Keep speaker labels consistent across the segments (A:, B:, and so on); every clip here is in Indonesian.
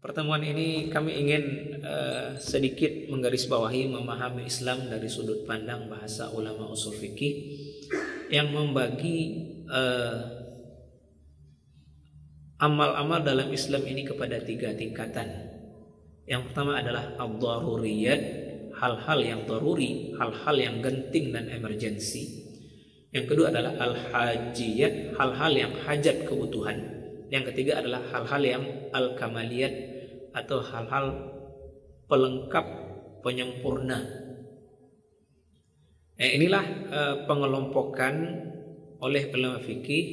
A: Pertemuan ini kami ingin sedikit menggarisbawahi memahami Islam dari sudut pandang bahasa ulama usul fikih yang membagi amal-amal dalam Islam ini kepada 3 tingkatan. Yang pertama adalah ad-daruriyat, hal-hal yang daruri, hal-hal yang genting dan emergensi. Yang kedua adalah al-hajiyat, hal-hal yang hajat kebutuhan. Yang ketiga adalah hal-hal yang al-kamaliyat atau hal-hal pelengkap, penyempurna. Inilah pengelompokan oleh ulama fikih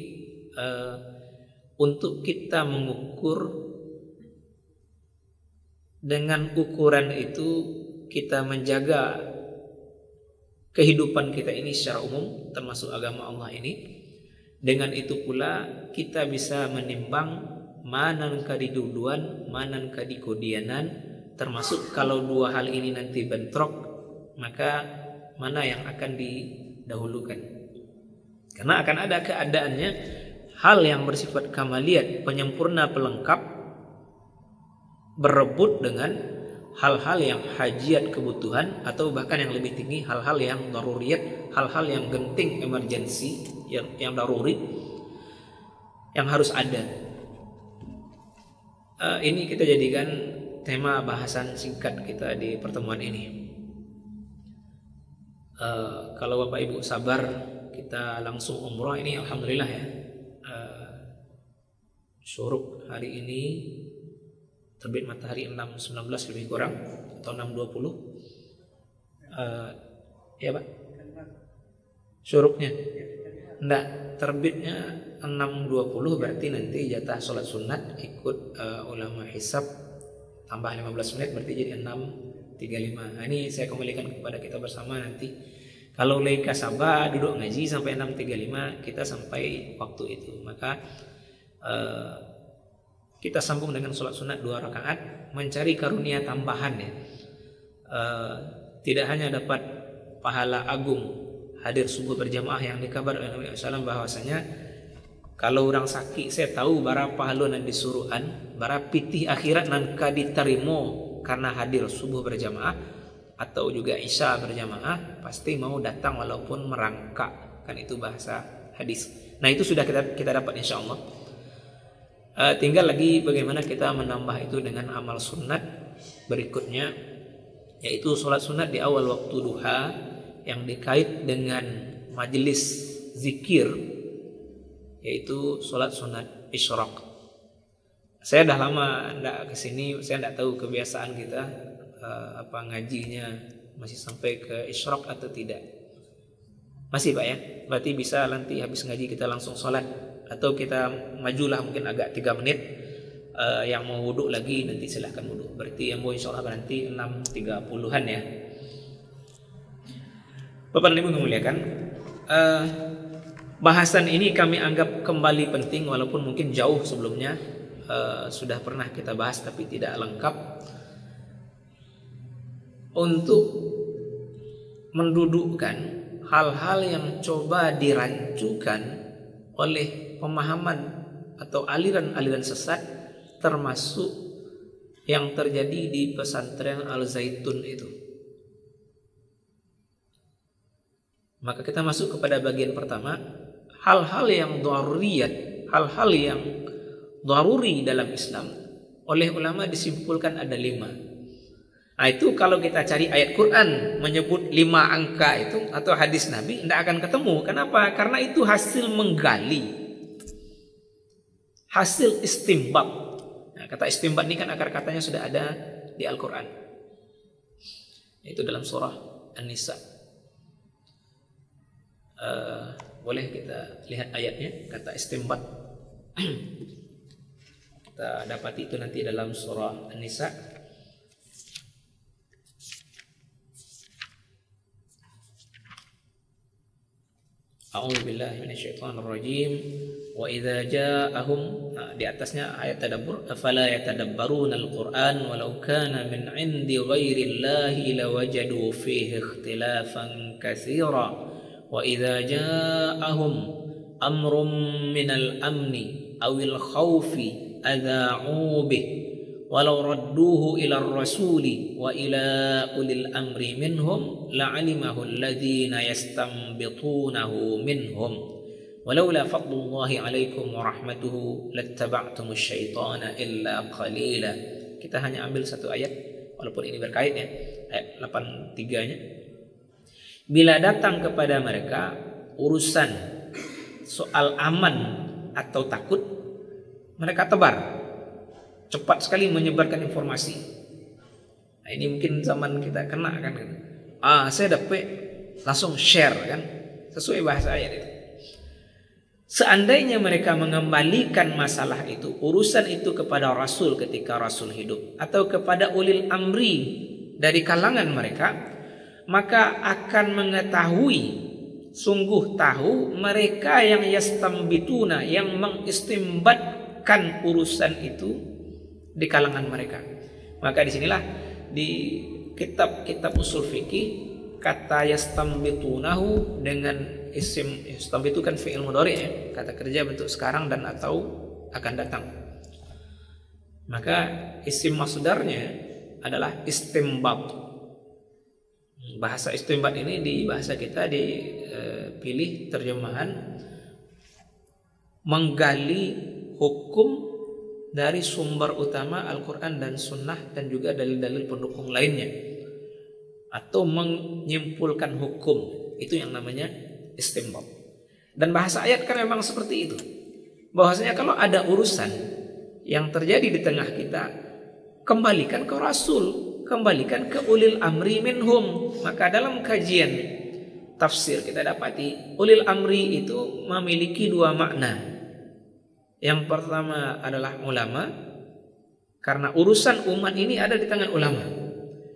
A: untuk kita mengukur. Dengan ukuran itu kita menjaga kehidupan kita ini secara umum, termasuk agama Allah ini. Dengan itu pula kita bisa menimbang manan kadiduluan, manan kadikodianan, termasuk kalau 2 hal ini nanti bentrok, maka mana yang akan didahulukan. Karena akan ada keadaannya hal yang bersifat kamaliyat, penyempurna, pelengkap, berebut dengan hal-hal yang hajiat kebutuhan, atau bahkan yang lebih tinggi hal-hal yang daruriyat, hal-hal yang genting, emergensi, yang daruri, yang harus ada. Ini kita jadikan tema bahasan singkat kita di pertemuan ini. Kalau Bapak Ibu sabar, kita langsung umroh ini, alhamdulillah ya. Syuruk hari ini terbit matahari 6.19 lebih kurang atau 6.20. Ya Pak, syuruknya enggak, terbitnya 6.20, berarti nanti jatah sholat sunat ikut ulama hisab tambah 15 menit, berarti jadi 6.35. Nah, ini saya kembalikan kepada kita bersama nanti. Kalau leika sabah duduk ngaji sampai 6.35, kita sampai waktu itu, maka kita sambung dengan sholat sunat 2 rakaat, mencari karunia tambahan ya. Tidak hanya dapat pahala agung hadir subuh berjamaah yang dikabar oleh Nabi SAW bahwasanya kalau orang sakit saya tahu berapa haluan disuruhan, berapa pitih akhirat nan kaditarimo karena hadir subuh berjamaah atau juga isya berjamaah, pasti mau datang walaupun merangkak, kan itu bahasa hadis. Nah itu sudah kita dapat insya Allah. Tinggal lagi bagaimana kita menambah itu dengan amal sunat berikutnya, yaitu sholat sunat di awal waktu duha yang dikait dengan majelis zikir, yaitu sholat sunat isyraq. Saya dah lama tidak kesini, saya tidak tahu kebiasaan kita apa ngajinya masih sampai ke isyraq atau tidak. Masih Pak ya, berarti bisa nanti habis ngaji kita langsung sholat, atau kita majulah mungkin agak 3 menit. Yang mau wudhu lagi nanti silahkan wudhu. Berarti yang mau insya Allah berarti 6.30an ya. Bapak dan Ibu memuliakan, bahasan ini kami anggap kembali penting, walaupun mungkin jauh sebelumnya sudah pernah kita bahas tapi tidak lengkap, untuk mendudukkan hal-hal yang coba dirancukan oleh pemahaman atau aliran-aliran sesat, termasuk yang terjadi di pesantren Al-Zaitun itu. Maka kita masuk kepada bagian pertama, hal-hal yang daruriyat, hal-hal yang daruri dalam Islam. Oleh ulama disimpulkan ada 5. Nah itu kalau kita cari ayat Quran menyebut 5 angka itu atau hadis Nabi, tidak akan ketemu. Kenapa? Karena itu hasil menggali, hasil istimbat. Nah, kata istimbat ini kan akar katanya sudah ada di Al-Quran, yaitu dalam surah An-Nisa. Boleh kita lihat ayatnya, kata istimbat. Kita dapati itu nanti dalam surah An-Nisa. A'udzu billahi minasyaitonir rajim. Wa idza ja'ahum, di atasnya ayat tadabbur, afala yatadabbarunal Qur'an walau kana min 'indi ghairillahi lawajadu fihi ikhtilafan katsira. Wa idza ja'ahum amrum minal amni awil khawfi adha'u bih walau radduhu ila rasuli wa ila ulil amri minhum la'alimahu alladhina yastanbitunahu minhum walaula fadlullahi alaikum wa rahmatuhu lattaba'tumus syaitana illa qalila. Kita hanya ambil satu ayat walaupun ini berkait ya, ayat 83-nya. Bila datang kepada mereka urusan soal aman atau takut, mereka tebar, cepat sekali menyebarkan informasi. Nah, ini mungkin zaman kita kena kan. Saya dapat langsung share kan, sesuai bahasa ayat itu. Seandainya mereka mengembalikan masalah itu, urusan itu kepada Rasul ketika Rasul hidup, atau kepada ulil amri dari kalangan mereka, maka akan mengetahui, sungguh tahu mereka yang yastambituna, yang mengistimbatkan urusan itu di kalangan mereka. Maka disinilah di kitab-kitab usul fikih kata yastambitunahu dengan isim, yastambitu kan fi'il mudhari ya, kata kerja bentuk sekarang dan atau akan datang. Maka isim masdarnya adalah istimbat. Bahasa istimbat ini di bahasa kita dipilih terjemahan menggali hukum dari sumber utama Al-Quran dan Sunnah dan juga dalil-dalil pendukung lainnya, atau menyimpulkan hukum. Itu yang namanya istinbat. Dan bahasa ayat kan memang seperti itu, bahwasanya kalau ada urusan yang terjadi di tengah kita, kembalikan ke Rasul, kembalikan ke ulil amri minhum. Maka dalam kajian tafsir kita dapati ulil amri itu memiliki dua makna. Yang pertama adalah ulama, karena urusan umat ini ada di tangan ulama.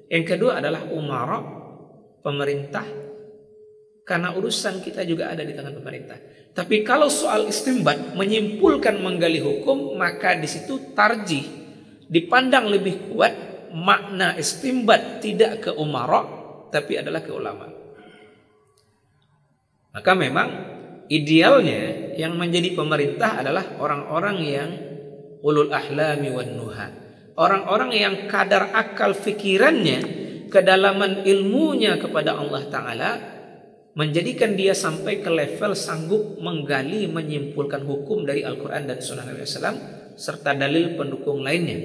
A: Yang kedua adalah umara, pemerintah, karena urusan kita juga ada di tangan pemerintah. Tapi kalau soal istimbat, menyimpulkan, menggali hukum, maka di situ tarjih, dipandang lebih kuat makna istimbat tidak ke umara, tapi adalah ke ulama. Maka memang idealnya yang menjadi pemerintah adalah orang-orang yang ulul ahlami wan nuha, orang-orang yang kadar akal fikirannya, kedalaman ilmunya kepada Allah Ta'ala menjadikan dia sampai ke level sanggup menggali, menyimpulkan hukum dari Al-Quran dan Sunnah Nabi SAW serta dalil pendukung lainnya.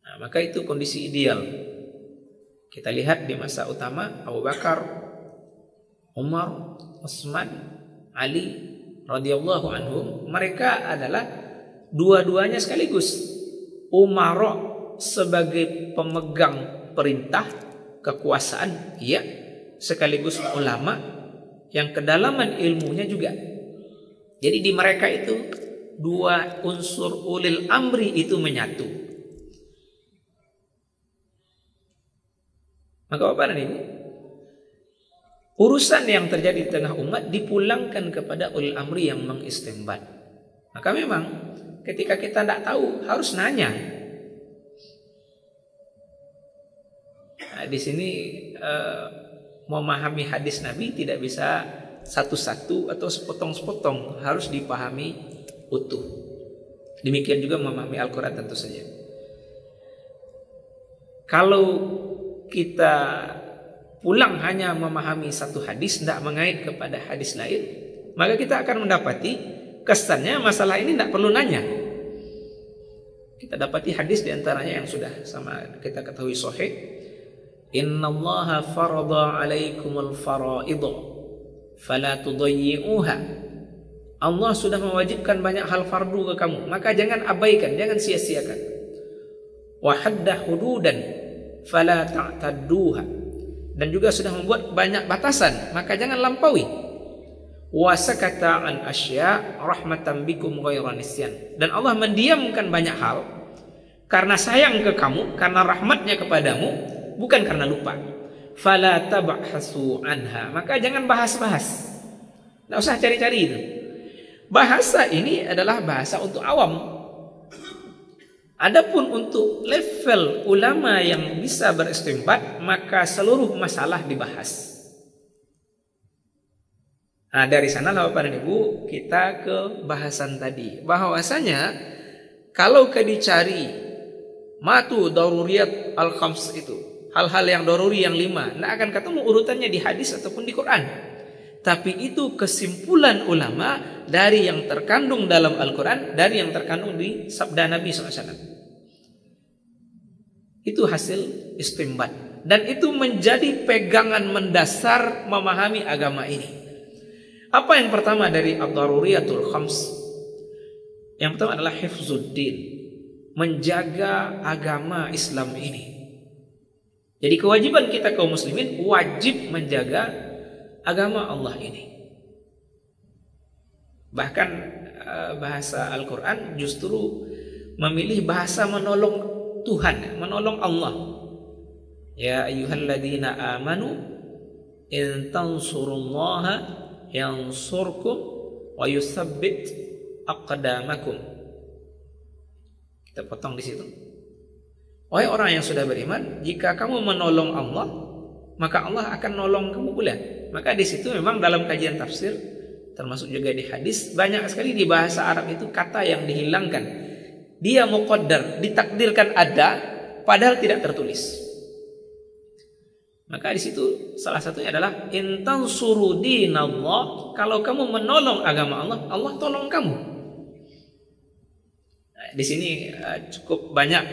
A: Nah, maka itu kondisi ideal. Kita lihat di masa utama Abu Bakar, Umar, Utsman, Ali radhiyallahu anhum, mereka adalah dua-duanya sekaligus umara sebagai pemegang perintah, kekuasaan, iya, sekaligus ulama yang kedalaman ilmunya juga. Jadi di mereka itu dua unsur ulil amri itu menyatu. Maka Bapak dan Ibu, urusan yang terjadi di tengah umat dipulangkan kepada ulil amri yang mengistimbat. Maka memang ketika kita tidak tahu harus nanya. Nah, di sini memahami hadis Nabi tidak bisa satu-satu atau sepotong-sepotong, harus dipahami utuh. Demikian juga memahami Al-Quran tentu saja. Kalau kita pulang hanya memahami satu hadis, tidak mengait kepada hadis lain, maka kita akan mendapati kesannya masalah ini tidak perlu nanya. Kita dapati hadis diantaranya yang sudah sama kita ketahui sahih. Innallaha farada alaikumul faraidha fala tudayyi'uha. Allah sudah mewajibkan banyak hal fardu ke kamu, maka jangan abaikan, jangan sia-siakan. Wa hadda hududan fala ta'tadduha. Dan juga sudah membuat banyak batasan, maka jangan lampaui. Wa sakata an asya rahmatan bikum ghairan nisyan. Dan Allah mendiamkan banyak hal karena sayang ke kamu, karena rahmatnya kepadamu, bukan karena lupa. Fala tabhasu anha. Maka jangan bahas-bahas. Tidak usah cari-cari itu. Bahasa ini adalah bahasa untuk awam. Adapun untuk level ulama yang bisa beristimbat, maka seluruh masalah dibahas. Nah, dari sana Bapak dan Ibu kita ke bahasan tadi, bahwasanya Kalau dicari matu daruriyat al-khams itu, hal-hal yang daruri yang 5, tidak akan ketemu urutannya di hadis ataupun di Quran. Tapi itu kesimpulan ulama dari yang terkandung dalam Al-Quran, dari yang terkandung di sabda Nabi SAW. Itu hasil istimbat. Dan itu menjadi pegangan mendasar memahami agama ini. Apa yang pertama dari ad-daruriyatul khams? Yang pertama adalah hifzuddin, menjaga agama Islam ini. Jadi kewajiban kita kaum muslimin wajib menjaga agama Allah ini. Bahkan bahasa Al-Quran justru memilih bahasa menolong Tuhan, menolong Allah. Ya ayyuhalladzina amanu in tansurullaha yansurkum wa yusabbit aqdamakum. Kita potong di situ. Wahai orang yang sudah beriman, jika kamu menolong Allah, maka Allah akan nolong kamu pula. Maka di situ memang dalam kajian tafsir, termasuk juga di hadis, banyak sekali di bahasa Arab itu kata yang dihilangkan. Dia muqaddar, ditakdirkan ada, padahal tidak tertulis. Maka di situ salah satunya adalah in tansuru dinallah, kalau kamu menolong agama Allah, Allah tolong kamu. Nah, di sini cukup banyak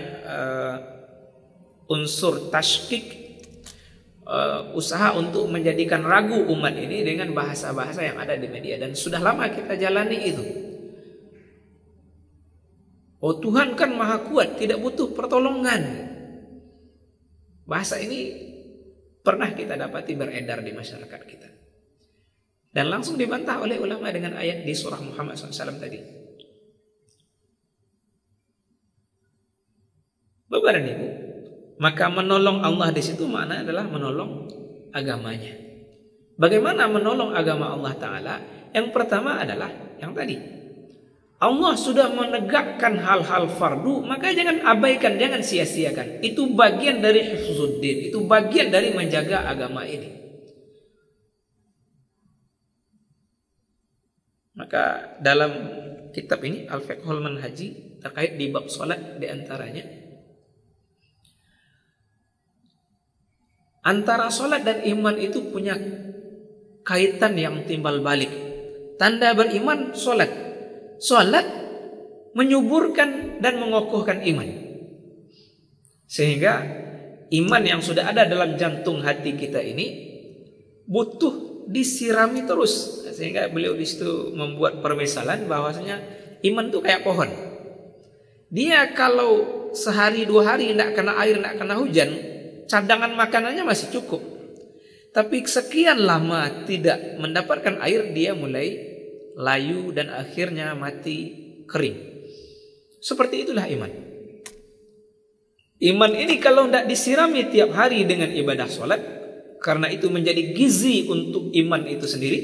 A: unsur tasykik, usaha untuk menjadikan ragu umat ini dengan bahasa-bahasa yang ada di media, dan sudah lama kita jalani itu. Oh, Tuhan kan maha kuat, tidak butuh pertolongan. Bahasa ini pernah kita dapati beredar di masyarakat kita, dan langsung dibantah oleh ulama dengan ayat di surah Muhammad SAW tadi. Bapak dan Ibu, maka menolong Allah di situ makna adalah menolong agamanya. Bagaimana menolong agama Allah Ta'ala? Yang pertama adalah yang tadi, Allah sudah menegakkan hal-hal fardu, maka jangan abaikan, jangan sia-siakan. Itu bagian dari hifzuddin, itu bagian dari menjaga agama ini. Maka dalam kitab ini Al-Fiqhul Manhaji terkait di bab salat diantaranya, antara salat dan iman itu punya kaitan yang timbal balik. Tanda beriman salat. Salat menyuburkan dan mengokohkan iman. Sehingga iman yang sudah ada dalam jantung hati kita ini butuh disirami terus. Sehingga beliau di situ membuat permisalan bahwasanya iman itu kayak pohon. Dia kalau sehari 2 hari tidak kena air, tidak kena hujan, cadangan makanannya masih cukup. Tapi sekian lama tidak mendapatkan air, dia mulai layu dan akhirnya mati kering. Seperti itulah iman. Iman ini kalau tidak disirami tiap hari dengan ibadah sholat, karena itu menjadi gizi untuk iman itu sendiri,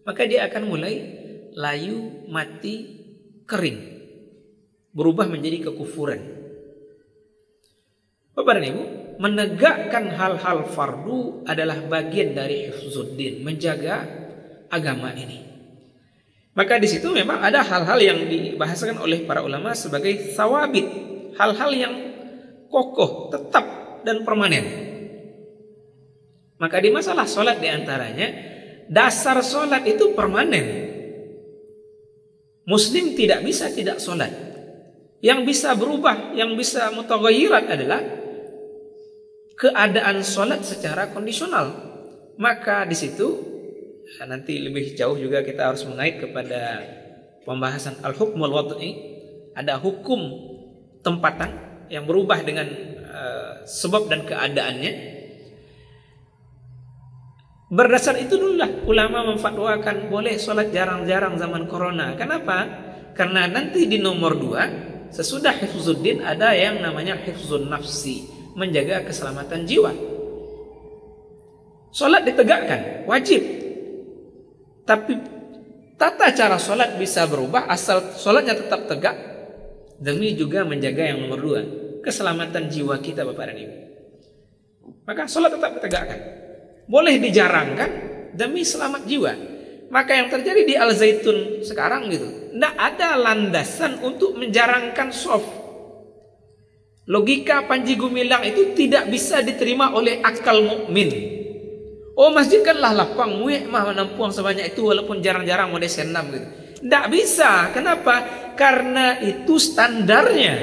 A: maka dia akan mulai layu, mati, kering, berubah menjadi kekufuran. Bapak dan Ibu, menegakkan hal-hal fardu adalah bagian dari hifzuddin, menjaga agama ini. Maka di situ memang ada hal-hal yang dibahasakan oleh para ulama sebagai thawabit, hal-hal yang kokoh, tetap dan permanen. Maka di masalah sholat diantaranya, dasar sholat itu permanen. Muslim tidak bisa tidak sholat. Yang bisa berubah, yang bisa mutaghayyirat adalah keadaan sholat secara kondisional. Maka di situ nanti lebih jauh juga kita harus mengait kepada pembahasan al-hukmul wad'i. Ada hukum tempatan yang berubah dengan sebab dan keadaannya. Berdasar itu dululah ulama memfatwakan boleh sholat jarang-jarang zaman corona. Kenapa? Karena nanti di nomor 2 sesudah hifzuddin ada yang namanya hifzun nafsi, menjaga keselamatan jiwa. Sholat ditegakkan, wajib. Tapi tata cara sholat bisa berubah asal sholatnya tetap tegak, demi juga menjaga yang nomor 2, keselamatan jiwa kita, Bapak dan Ibu. Maka sholat tetap ditegakkan. Boleh dijarangkan demi selamat jiwa. Maka yang terjadi di Al Zaitun sekarang gitu, tidak ada landasan untuk menjarangkan soft. Logika Panji Gumilang itu tidak bisa diterima oleh akal mukmin. Oh, masjid kan lah lapang, muek mah menampung sebanyak itu walaupun jarang-jarang mau senam gitu. Tidak bisa. Kenapa? Karena itu standarnya.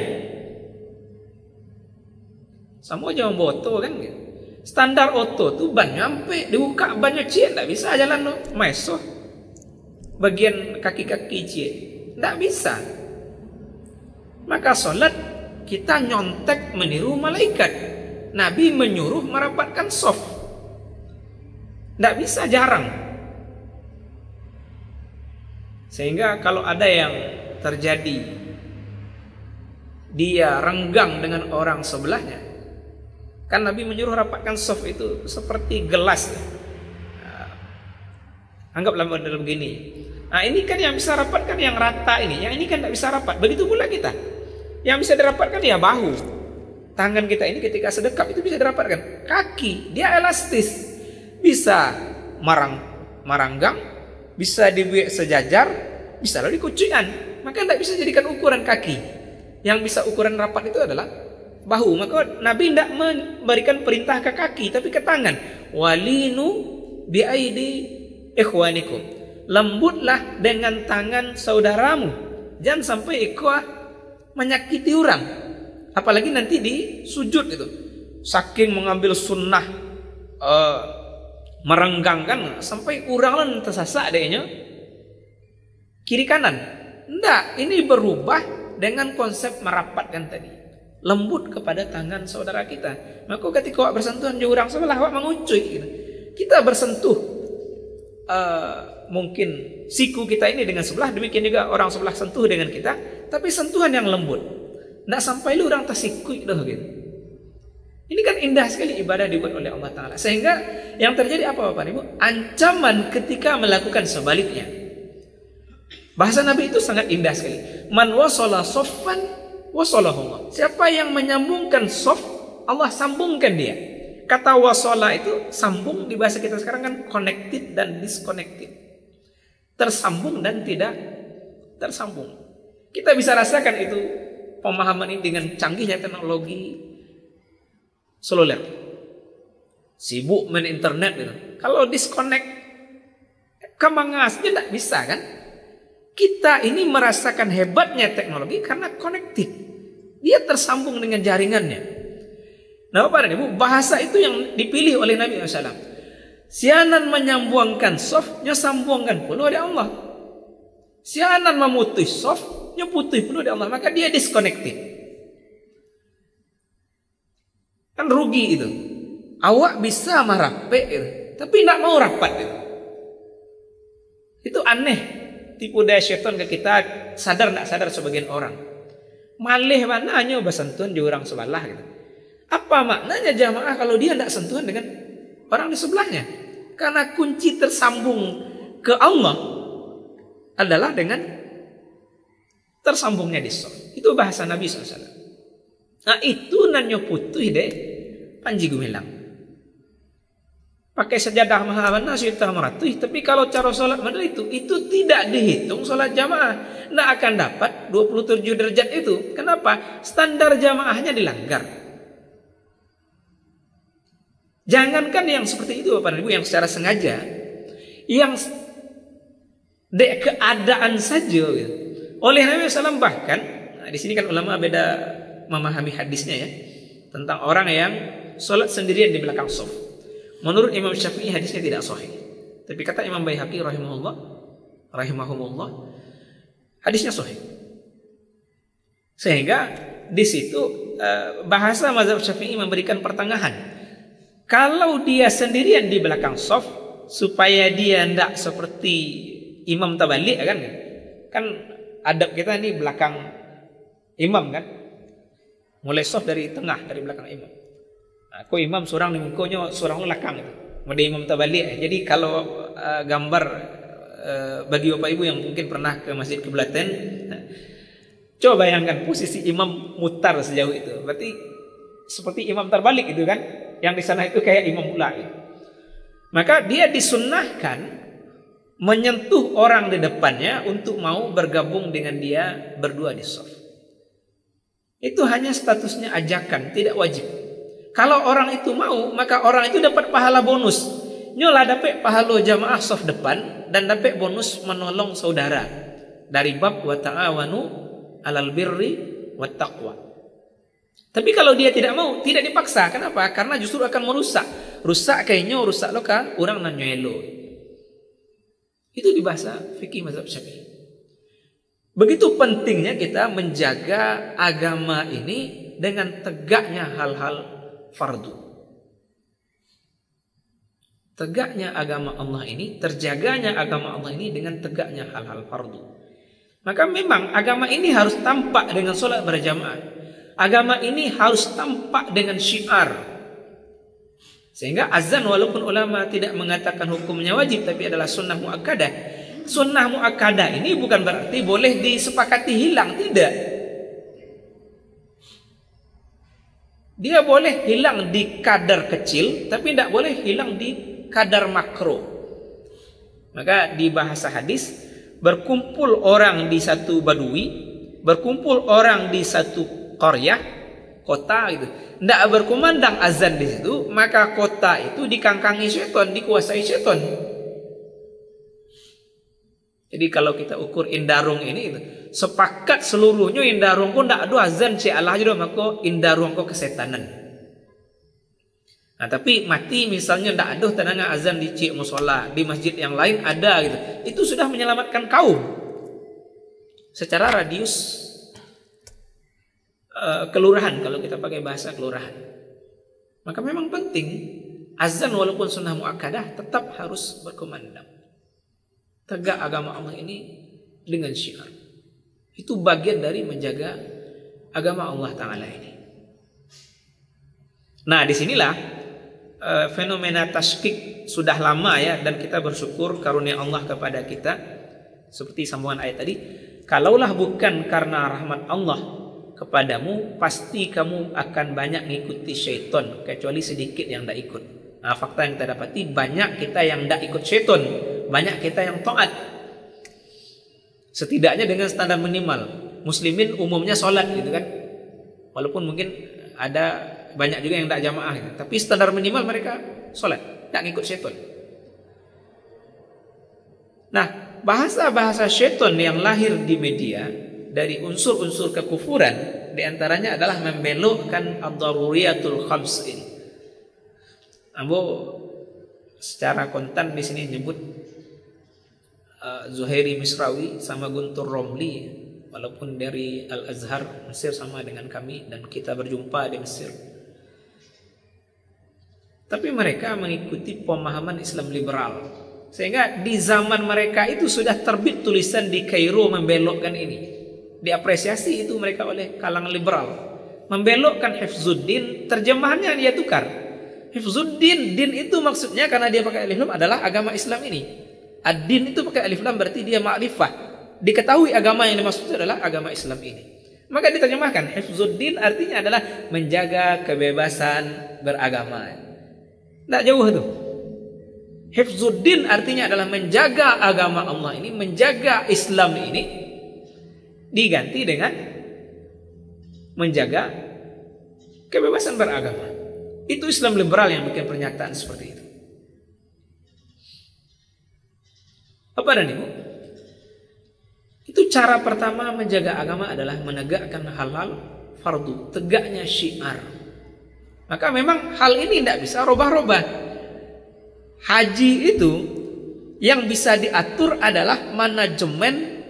A: Sama aja boto kan gitu. Standar oto tuh ban nyampe dibuka banyak cie, tidak bisa jalan lo maeso bagian kaki-kaki cie, tidak bisa. Maka sholat kita nyontek meniru malaikat. Nabi menyuruh merapatkan soft, tidak bisa jarang. Sehingga kalau ada yang terjadi dia renggang dengan orang sebelahnya, kan Nabi menyuruh rapatkan soft itu seperti gelas. Anggaplah model begini. Nah, ini kan yang bisa rapatkan yang rata ini. Yang ini kan tidak bisa rapat. Begitu pula kita. Yang bisa dirapatkan ya bahu. Tangan kita ini ketika sedekap itu bisa dirapatkan. Kaki, dia elastis. Bisa maranggang, bisa dibuat sejajar, bisa lalu dikucukkan. Maka tidak bisa jadikan ukuran kaki. Yang bisa ukuran rapat itu adalah bahu. Maka Nabi tidak memberikan perintah ke kaki tapi ke tangan. Walinu biaidi ikhwanikum. Lembutlah dengan tangan saudaramu. Jangan sampai ikhwah menyakiti orang. Apalagi nanti di sujud itu. Saking mengambil sunnah merenggangkan sampai orang tersasak adanya kiri kanan. Enggak, ini berubah dengan konsep merapatkan tadi. Lembut kepada tangan saudara kita. Maka ketika awak bersentuhan di orang sebelah, awak mengucuy gitu. Kita bersentuh mungkin siku kita ini dengan sebelah, demikian juga orang sebelah sentuh dengan kita, tapi sentuhan yang lembut. Tidak sampai lu orang tersikui dah gitu. Ini kan indah sekali ibadah dibuat oleh Allah Ta'ala. Sehingga yang terjadi apa Bapak Ibu? Ancaman ketika melakukan sebaliknya. Bahasa Nabi itu sangat indah sekali. Man wasala soffan wasalahullah. Siapa yang menyambungkan soft, Allah sambungkan dia. Kata wasala itu sambung, di bahasa kita sekarang kan connected dan disconnected. Tersambung dan tidak tersambung. Kita bisa rasakan itu pemahaman ini dengan canggihnya teknologi seluler. Sibuk main internet gitu. Kalau disconnect kemangasnya tidak bisa kan? Kita ini merasakan hebatnya teknologi karena connected. Dia tersambung dengan jaringannya. Nah Bapak dan Ibu, bahasa itu yang dipilih oleh Nabi SAW. Sianan menyambungkan soft, nya sambungkan pun oleh Allah. Sianan memutus soft, nya putus pun oleh Allah. Maka dia disconnected. Kan rugi itu. Awak bisa merapat itu, tapi tidak mau rapat itu. Itu aneh. Tipu daya syaitan ke kita, sadar tidak sadar sebagian orang. Malih mananya bersentuhan di orang sebelah gitu. Apa maknanya jamaah kalau dia tidak sentuhan dengan orang di sebelahnya? Karena kunci tersambung ke Allah adalah dengan tersambungnya di soft. Itu bahasa Nabi SAW. Nah itu nanyo putuh deh Panji Gumilang. Pakai sejadah mahawana syaitan meratuh. Tapi kalau cara sholat model itu tidak dihitung sholat jamaah. Tidak akan dapat 27 derajat itu. Kenapa? Standar jamaahnya dilanggar. Jangankan yang seperti itu Bapak dan Ibu, yang secara sengaja, yang keadaan saja gitu. Oleh Nabi SAW bahkan, nah di sini kan ulama beda memahami hadisnya ya, tentang orang yang sholat sendirian di belakang shaf. Menurut Imam Syafi'i hadisnya tidak sahih. Tapi kata Imam Baihaqi rahimahumullah, hadisnya sahih. Sehingga di situ bahasa mazhab Syafi'i memberikan pertengahan. Kalau dia sendirian di belakang shaf, supaya dia tidak seperti imam tabalik kan adab kita ini belakang imam kan, mulai shaf dari tengah, dari belakang imam. Aku imam surang di mukonya, surang belakang itu. Mode imam tabalik. Jadi kalau gambar bagi Bapak Ibu yang mungkin pernah ke Masjid Kiblaten, coba bayangkan posisi imam mutar sejauh itu. Berarti seperti imam terbalik itu kan. Yang di sana itu kayak imam pula gitu. Maka dia disunnahkan menyentuh orang di depannya untuk mau bergabung dengan dia berdua di shaf. Itu hanya statusnya ajakan, tidak wajib. Kalau orang itu mau, maka orang itu dapat pahala bonus. Nyolah dapat pahala jamaah shaf depan dan dapat bonus menolong saudara dari bab wa ta'awanu 'alal birri wat taqwa. Tapi kalau dia tidak mau, tidak dipaksa. Kenapa? Karena justru akan merusak. Rusak kayaknya rusak lokal, orang nan nyelo. Itu di bahasa fikih mazhab Syafi'i. Begitu pentingnya kita menjaga agama ini dengan tegaknya hal-hal fardu. Tegaknya agama Allah ini, terjaganya agama Allah ini dengan tegaknya hal-hal fardu. Maka memang agama ini harus tampak dengan sholat berjamaah. Agama ini harus tampak dengan syiar. Sehingga azan walaupun ulama tidak mengatakan hukumnya wajib, tapi adalah sunnah muakkadah. Sunnah muakkadah ini bukan berarti boleh disepakati hilang, tidak. Dia boleh hilang di kadar kecil, tapi tidak boleh hilang di kadar makro. Maka di bahasa hadis, berkumpul orang di satu badui, berkumpul orang di satu qaryah, kota gitu, tidak berkumandang azan di situ, maka kota itu dikangkangi syaitan, dikuasai syaitan. Jadi kalau kita ukur Indarung ini gitu, sepakat seluruhnya Indarung pun tidak ada azan si Allah juga, maka Indarung kok kesetanan. Nah tapi mati misalnya tidak ada tandanya azan di cik musola, di masjid yang lain ada gitu, itu sudah menyelamatkan kaum secara radius kelurahan, kalau kita pakai bahasa kelurahan. Maka memang penting azan walaupun sunnah muakkadah tetap harus berkumandang. Tegak agama Allah ini dengan syiar. Itu bagian dari menjaga agama Allah Ta'ala ini. Nah disinilah fenomena tasykik sudah lama ya, dan kita bersyukur karunia Allah kepada kita. Seperti sambungan ayat tadi, kalaulah bukan karena rahmat Allah kepadamu, pasti kamu akan banyak mengikuti syaitan, kecuali sedikit yang tidak ikut. Nah, fakta yang kita dapati, banyak kita yang tidak ikut syaitan, banyak kita yang taat. Setidaknya dengan standar minimal. Muslimin umumnya sholat gitu kan, walaupun mungkin ada banyak juga yang tidak jamaah gitu. Tapi standar minimal mereka sholat, tidak ngikut syaitan. Nah, bahasa-bahasa syaitan yang lahir di media dari unsur-unsur kekufuran, diantaranya adalah membelokkan ad-daruriyatul khams ini. Ambo secara kontan di sini nyebut Zuhairi Misrawi sama Guntur Romli, walaupun dari Al-Azhar Mesir sama dengan kami dan kita berjumpa di Mesir. Tapi mereka mengikuti pemahaman Islam liberal, sehingga di zaman mereka itu sudah terbit tulisan di Kairo membelokkan ini. Diapresiasi itu mereka oleh kalangan liberal. Membelokkan Hifzuddin, terjemahannya dia tukar. Hifzuddin, din itu maksudnya karena dia pakai alif lam adalah agama Islam ini. Ad-din itu pakai alif lam berarti dia ma'rifah. Diketahui agama yang dimaksud adalah agama Islam ini. Maka diterjemahkan Hifzuddin artinya adalah menjaga kebebasan beragama. Tidak jauh itu. Hifzuddin artinya adalah menjaga agama Allah ini, menjaga Islam ini, diganti dengan menjaga kebebasan beragama. Itu Islam liberal yang bikin pernyataan seperti itu. Apa dan ibu? Itu cara pertama menjaga agama adalah menegakkan hal-hal fardu, tegaknya syiar. Maka memang hal ini tidak bisa robah-robah. Haji itu yang bisa diatur adalah manajemen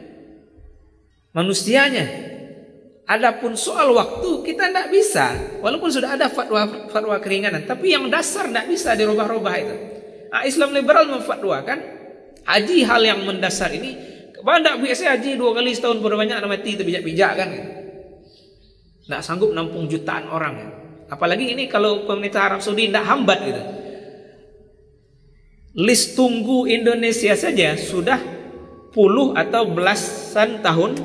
A: manusianya. Adapun soal waktu kita tidak bisa, walaupun sudah ada fatwa keringanan, tapi yang dasar tidak bisa dirubah-rubah itu. Nah, Islam liberal memfatwakan haji hal yang mendasar ini. Tidak biasa haji 2 kali setahun pada banyak mati terbijak-bijak kan gitu. Tidak sanggup nampung jutaan orang. Apalagi ini kalau pemerintah Arab Saudi tidak hambat gitu. List tunggu Indonesia saja sudah puluh atau belasan tahun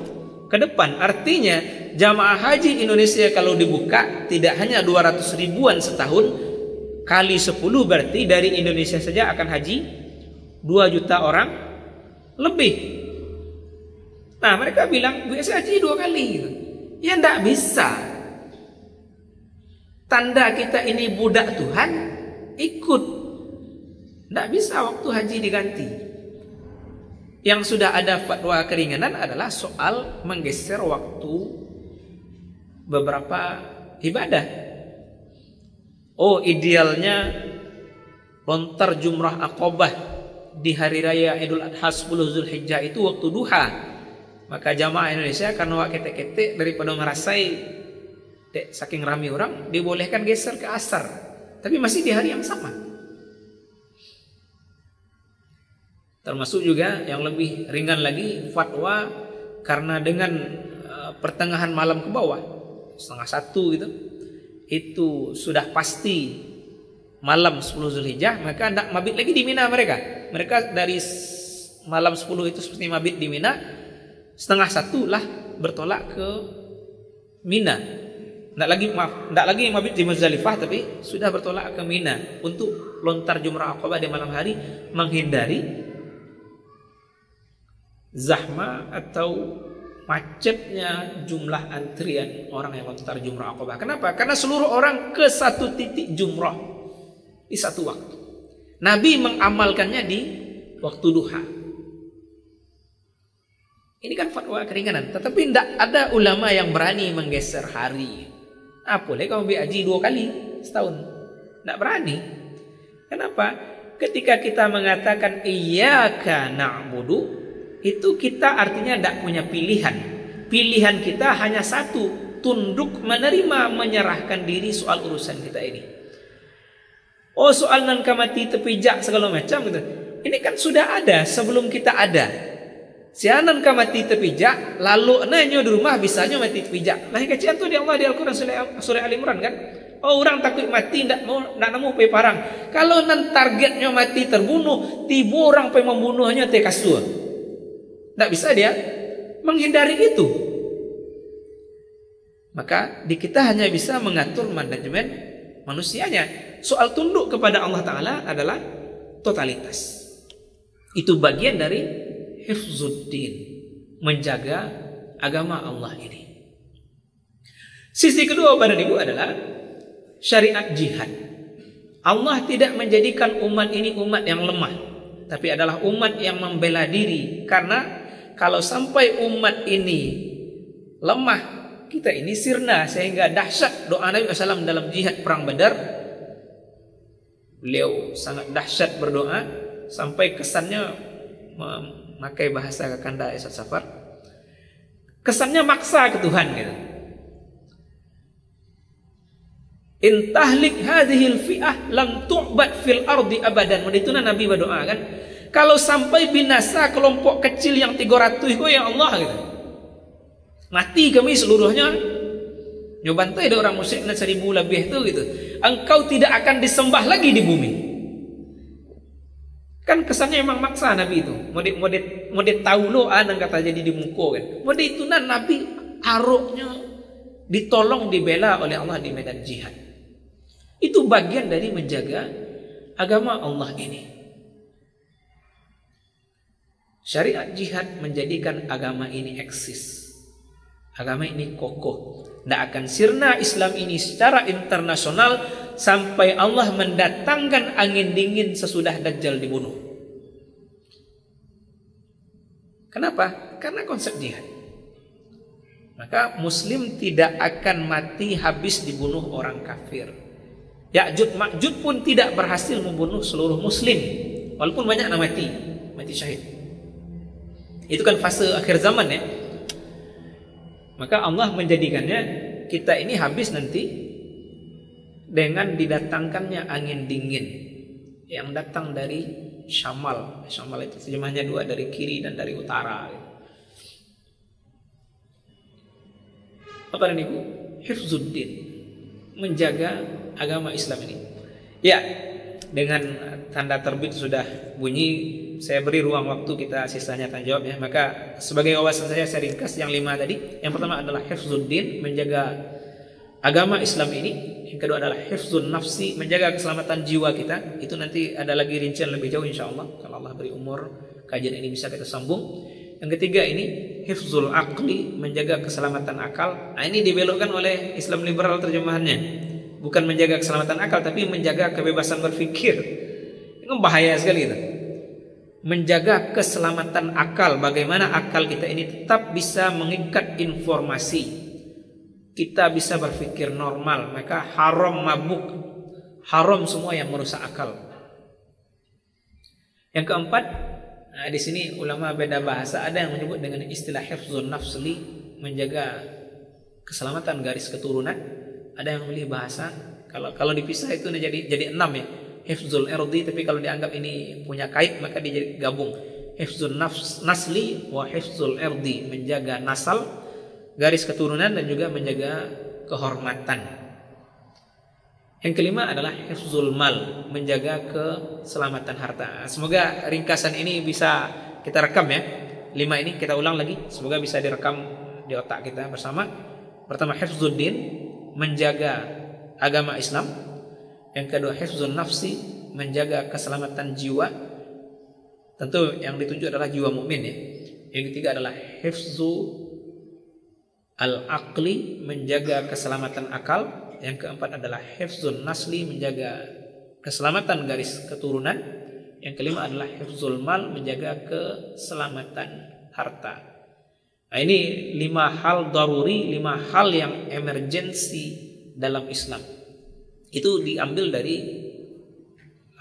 A: ke depan. Artinya jamaah haji Indonesia kalau dibuka tidak hanya 200 ribuan setahun, kali 10 berarti dari Indonesia saja akan haji 2 juta orang lebih. Nah mereka bilang biasa haji 2 kali gitu. Ya ndak bisa. Tanda kita ini budak Tuhan, ikut. Ndak bisa waktu haji diganti. Yang sudah ada fatwa keringanan adalah soal menggeser waktu beberapa ibadah. Oh idealnya lontar jumrah Aqabah di hari raya Idul Adha 10 Zulhijjah itu waktu duha. Maka jamaah Indonesia karena wak ketek-ketek daripada ngerasai saking ramai orang, dibolehkan geser ke asar. Tapi masih di hari yang sama. Termasuk juga yang lebih ringan lagi fatwa karena dengan pertengahan malam ke bawah 12:30 gitu, itu sudah pasti malam 10 Zulhijjah, maka tidak mabit lagi di Mina mereka. Mereka dari malam 10 itu seperti mabit di Mina, 12:30 lah bertolak ke Mina. Tidak lagi mabit di Muzdalifah, tapi sudah bertolak ke Mina untuk lontar jumrah Aqabah di malam hari, menghindari zahma atau macetnya jumlah antrian orang yang lontar jumrah Aqabah. Kenapa? Karena seluruh orang ke satu titik jumrah di satu waktu. Nabi mengamalkannya di waktu duha. Ini kan fatwa keringanan, tetapi tidak ada ulama yang berani menggeser hari. Boleh kamu haji 2 kali setahun? Tidak berani. Kenapa? Ketika kita mengatakan iyyaka na'budu, itu kita artinya tidak punya pilihan. Pilihan kita hanya satu, tunduk, menerima, menyerahkan diri soal urusan kita ini. Oh soal nan kamati tepijak segala macam gitu. Ini kan sudah ada sebelum kita ada. Sianan kamati tepijak, lalu nanyo di rumah bisanya mati tepijak. Nah kecian tuh di Allah di Al-Quran surah Al-Imran kan. Oh orang takut mati tidak nemu pe parang. Kalau nan targetnya mati terbunuh, tiba orang pe membunuhnya te kasur. Tidak bisa dia menghindari itu. Maka di kita hanya bisa mengatur manajemen manusianya. Soal tunduk kepada Allah Ta'ala adalah totalitas. Itu bagian dari hifzuddin, menjaga agama Allah ini. Sisi kedua pada ibu adalah syariat jihad. Allah tidak menjadikan umat ini umat yang lemah, tapi adalah umat yang membela diri. Karena kalau sampai umat ini lemah, kita ini sirna, sehingga dahsyat doa Nabi SAW dalam jihad perang Badar. Beliau sangat dahsyat berdoa sampai kesannya memakai bahasa Kakanda Esat Safar, kesannya maksa ke Tuhan gitu. In tahlik hadhil fi'ah lam tu'bad fil ardi abadan. Itu Nabi berdoa kan, kalau sampai binasa kelompok kecil yang 300 itu ya Allah gitu, mati kami seluruhnya, nyobantai ada orang musyrik 1000 lebih itu gitu, engkau tidak akan disembah lagi di bumi. Kan kesannya memang maksa Nabi itu. Mode tahu lo anang kata jadi di muka kan. Mode itu Nabi aroknya ditolong dibela oleh Allah di medan jihad. Itu bagian dari menjaga agama Allah ini. Syariat jihad menjadikan agama ini eksis. Agama ini kokoh. Tidak akan sirna Islam ini secara internasional sampai Allah mendatangkan angin dingin sesudah Dajjal dibunuh. Kenapa? Karena konsep jihad. Maka Muslim tidak akan mati habis dibunuh orang kafir. Ya'jud Ma'jud pun tidak berhasil membunuh seluruh Muslim, walaupun banyak yang mati syahid. Itu kan fase akhir zaman ya. Maka Allah menjadikannya kita ini habis nanti dengan didatangkannya angin dingin yang datang dari Syamal. Syamal itu terjemahnya 2, dari kiri dan dari utara. Apa ini Bu? Hifzuddin, menjaga agama Islam ini. Ya, dengan tanda terbit sudah bunyi, saya beri ruang waktu kita sisanya tanya jawab ya. Maka sebagai wawasan saya ringkas yang 5 tadi. Yang pertama adalah hifzuddin, menjaga agama Islam ini. Yang kedua adalah hifzun nafsi, menjaga keselamatan jiwa kita. Itu nanti ada lagi rincian lebih jauh insyaallah kalau Allah beri umur kajian ini bisa kita sambung. Yang ketiga ini hifzul aqli, menjaga keselamatan akal. Nah, ini dibelokkan oleh Islam liberal terjemahannya. Bukan menjaga keselamatan akal, tapi menjaga kebebasan berpikir. Ini bahaya sekali itu. Menjaga keselamatan akal, bagaimana akal kita ini tetap bisa mengikat informasi, kita bisa berpikir normal. Maka haram mabuk, haram semua yang merusak akal. Yang keempat, nah di sini ulama beda bahasa. Ada yang menyebut dengan istilah hifzun nafsli, menjaga keselamatan garis keturunan. Ada yang memilih bahasa kalau dipisah itu jadi 6 ya. Hifzul irdi, tapi kalau dianggap ini punya kait maka dia gabung. Hifzul nasli wa hifzul irdi, menjaga nasal, garis keturunan, dan juga menjaga kehormatan. Yang kelima adalah hifzul mal, menjaga keselamatan harta. Semoga ringkasan ini bisa kita rekam ya. 5 ini kita ulang lagi, semoga bisa direkam di otak kita bersama. Pertama, hifzuddin, menjaga agama Islam. Yang kedua, hifzun nafsi, menjaga keselamatan jiwa. Tentu yang ditunjuk adalah jiwa mukmin ya. Yang ketiga adalah hifzu al-aqli, menjaga keselamatan akal. Yang keempat adalah hifzun nasli, menjaga keselamatan garis keturunan. Yang kelima adalah hifzul mal, menjaga keselamatan harta. Nah, ini 5 hal daruri, 5 hal yang emergensi dalam Islam. Itu diambil dari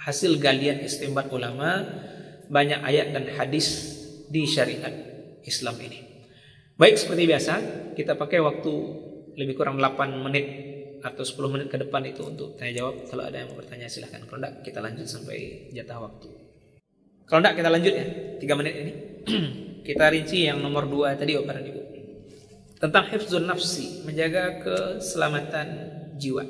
A: hasil galian istinbat ulama, banyak ayat dan hadis di syariat Islam ini. Baik, seperti biasa kita pakai waktu lebih kurang 8 menit atau 10 menit ke depan itu untuk tanya jawab. Kalau ada yang mau bertanya silahkan. Kalau tidak kita lanjut sampai jatah waktu. Kalau tidak kita lanjut ya 3 menit ini. Kita rinci yang nomor 2 tadi Bapak dan Ibu, tentang hifzun nafsi, menjaga keselamatan jiwa.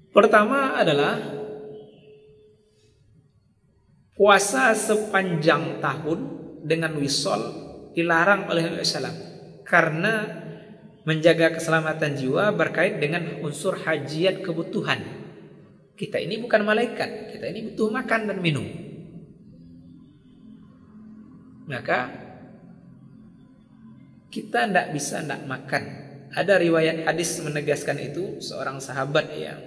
A: Pertama adalah puasa sepanjang tahun dengan wisol dilarang oleh Nabi SAW, karena menjaga keselamatan jiwa berkait dengan unsur hajiat kebutuhan. Kita ini bukan malaikat, kita ini butuh makan dan minum. Maka kita tidak bisa tidak makan. Ada riwayat hadis menegaskan itu. Seorang sahabat yang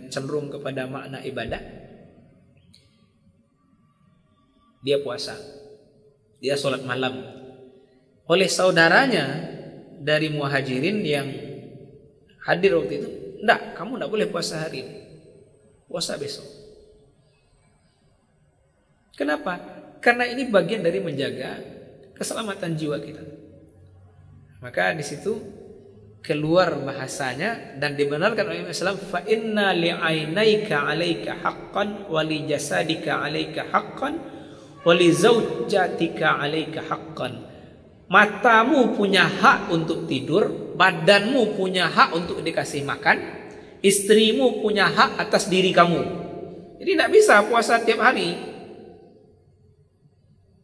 A: cenderung kepada makna ibadah, dia puasa, dia sholat malam. Oleh saudaranya dari muhajirin yang hadir waktu itu, enggak, kamu enggak boleh puasa hari ini, puasa besok. Kenapa? Karena ini bagian dari menjaga keselamatan jiwa kita. Maka di situ keluar bahasanya dan dibenarkan oleh Islam, fa inna li'ainaika 'alaika haqqan wa li jasadika 'alaika haqqan wa li zaujatika 'alaika haqqan. Matamu punya hak untuk tidur, badanmu punya hak untuk dikasih makan, istrimu punya hak atas diri kamu. Jadi tidak bisa puasa tiap hari.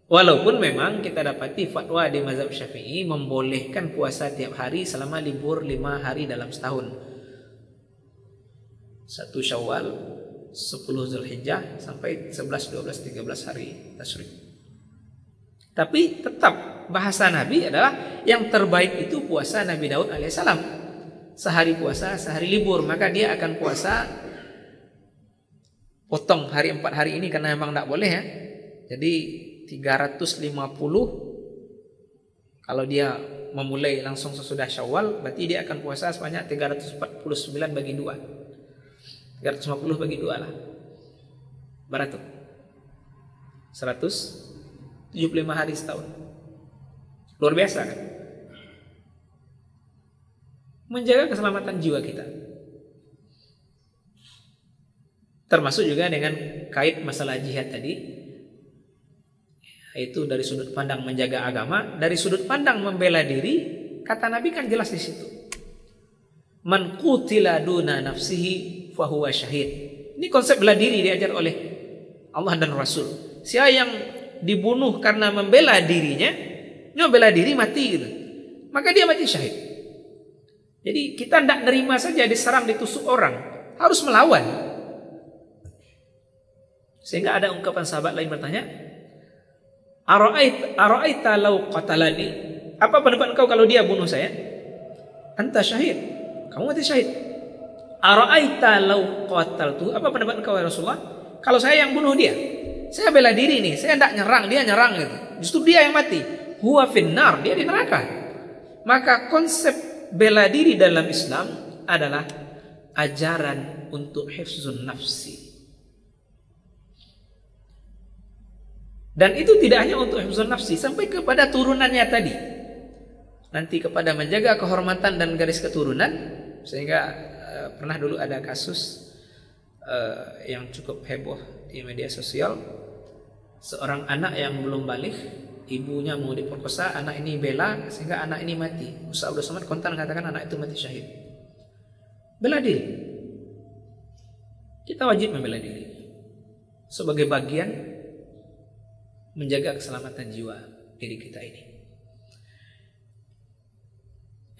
A: Walaupun memang kita dapati fatwa di mazhab Syafi'i membolehkan puasa tiap hari selama libur 5 hari dalam setahun. 1 Syawal, 10 Zulhijjah sampai 11, 12, 13 hari tasyrik. Tapi tetap bahasa Nabi adalah yang terbaik itu puasa Nabi Daud alaihissalam. Sehari puasa, sehari libur. Maka dia akan puasa potong hari 4 hari ini karena memang tidak boleh ya. Jadi 350 kalau dia memulai langsung sesudah Syawal, berarti dia akan puasa sebanyak 349 bagi 2. 350 bagi 2 lah. Berapa tuh? 175 hari setahun. Luar biasa kan? Menjaga keselamatan jiwa kita. Termasuk juga dengan kait masalah jihad tadi. Itu dari sudut pandang menjaga agama, dari sudut pandang membela diri, kata Nabi kan jelas di situ. Man qutila duna nafsihi fahuwa syahid. Ini konsep bela diri diajar oleh Allah dan Rasul. Siapa yang dibunuh karena membela dirinya, dia membela diri mati gitu, maka dia mati syahid. Jadi kita tidak nerima saja diserang, ditusuk orang, harus melawan. Sehingga ada ungkapan sahabat lain bertanya, Ara'aita law qatalani? Apa pendapat engkau kalau dia bunuh saya? Anta syahid. Kamu mati syahid. Ara'aita law qataltu? Apa pendapat engkau ya Rasulullah? Kalau saya yang bunuh dia. Saya bela diri nih, saya tidak nyerang, dia nyerang gitu. Justru dia yang mati. Huwa finnar, dia di neraka. Maka konsep bela diri dalam Islam adalah ajaran untuk hifzun nafsi. Dan itu tidak hanya untuk hifzun nafsi, sampai kepada turunannya tadi. Nanti kepada menjaga kehormatan dan garis keturunan. Sehingga pernah dulu ada kasus yang cukup heboh di media sosial. Seorang anak yang belum balik, ibunya mau diperkosa, anak ini bela sehingga anak ini mati. Ustaz Abdul Somad kontan katakan anak itu mati syahid. Bela diri. Kita wajib membela diri sebagai bagian menjaga keselamatan jiwa diri kita ini.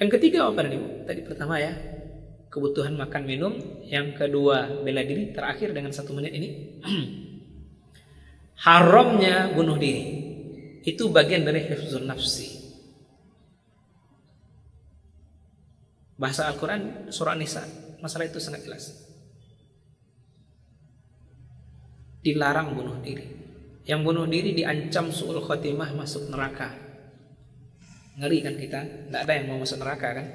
A: Yang ketiga apa nih? Tadi pertama ya, kebutuhan makan minum. Yang kedua bela diri. Terakhir dengan 1 menit ini, haramnya bunuh diri. Itu bagian dari hifzun nafsi. Bahasa Al-Quran surah Nisa, masalah itu sangat jelas. Dilarang bunuh diri. Yang bunuh diri diancam su'ul khotimah, masuk neraka. Ngeri kan kita? Tidak ada yang mau masuk neraka kan?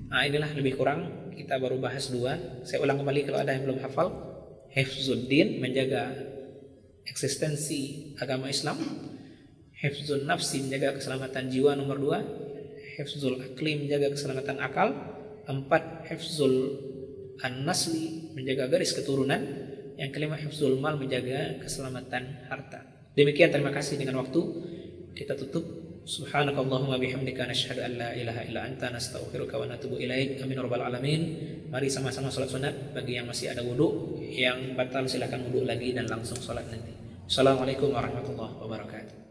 A: Nah inilah lebih kurang kita baru bahas 2. Saya ulang kembali kalau ada yang belum hafal. Hifzuddin, menjaga eksistensi agama Islam. Hifzun nafsi, menjaga keselamatan jiwa nomor 2. Hifzul akli, menjaga keselamatan akal. 4. Hifzul an-nasli, menjaga garis keturunan. Yang kelima, hifzul mal, menjaga keselamatan harta. Demikian, terima kasih. Dengan waktu kita tutup. Subhanakallahumma bihamdika nasyhadu an la ilaha illa anta nastaghfiruka wa natubu ilaik. Amin rabbal alamin. Mari sama-sama salat sunat. Bagi yang masih ada wudu, yang batal silakan wudu lagi dan langsung salat nanti. Assalamualaikum warahmatullahi wabarakatuh.